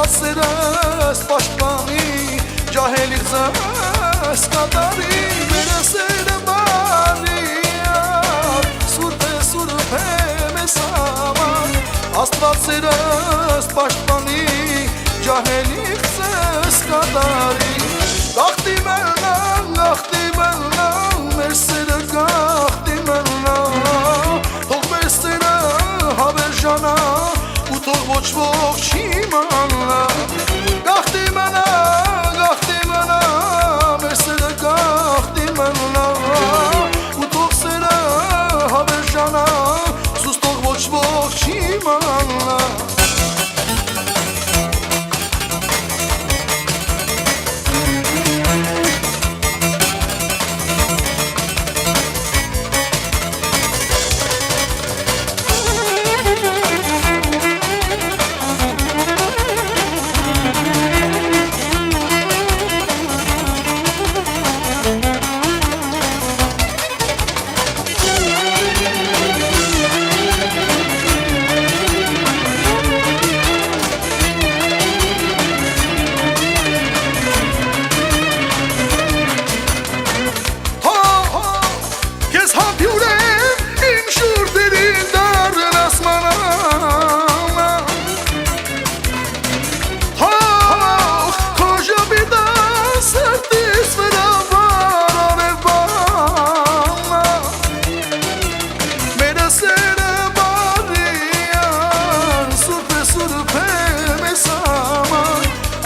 Սերս պաշտպանի ջահելիք ձեզ կատարի մեր սերը բարիար սուրբ է մեզ համար Աստված սերս պաշտպանի ջահելիք ձեզ կատարի Գաղթի մենա մեր սերը գաղթի մենա թող մեր սերը հավերժանա ու թող ոչ ոք չի մանա Գաղթի մենա մեր սերը գաղթի մենա ու թող սերը հավերժանա սուս թող ոչ ոք չի մանա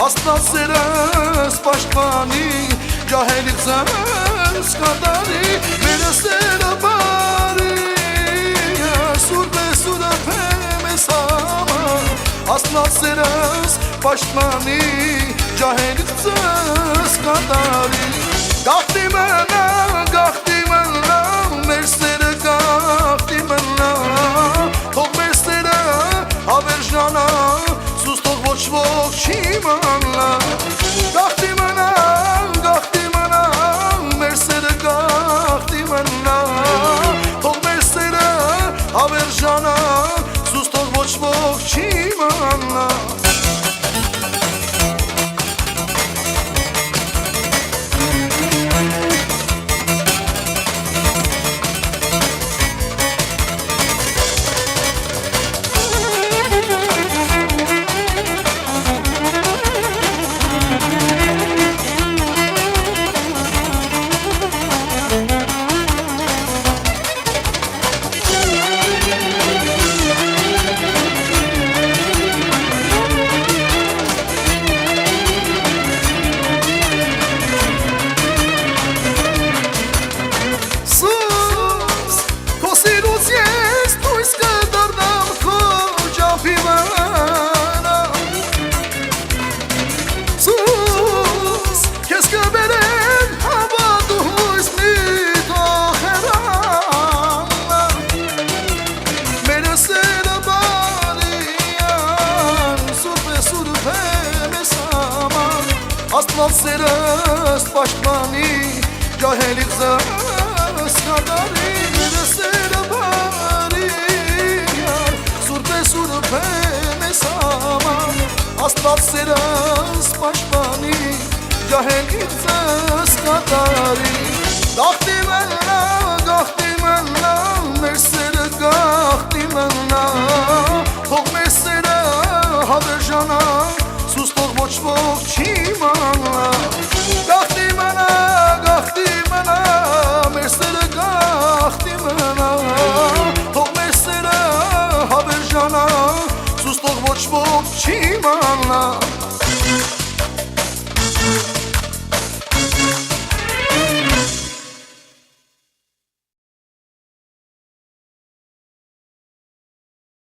Աստված սերս պաշտպանի ջահելիք ձեզ կատարի մեր սերը բարիար սուրբ է մեզ համար Աստված սերս պաշտպանի ջահելիք ձեզ կատարի Գաղթի մենա մեր սերը գաղթի մենա թող մեր սերը հավերժանա սուս թող ոչ ոք չի մանա Գաղթի մենա մեր սերը գաղթի մենա թող մեր սերը հավերժանա սուս թող ոչ ոք չի մանա Աստված սերս պաշտպանի ջահելիք զս կատարի Սերը բարի Սուրբ է մեզ համար Աստված սերս պաշտպանի ջահելիք զս կատարի Դաղթի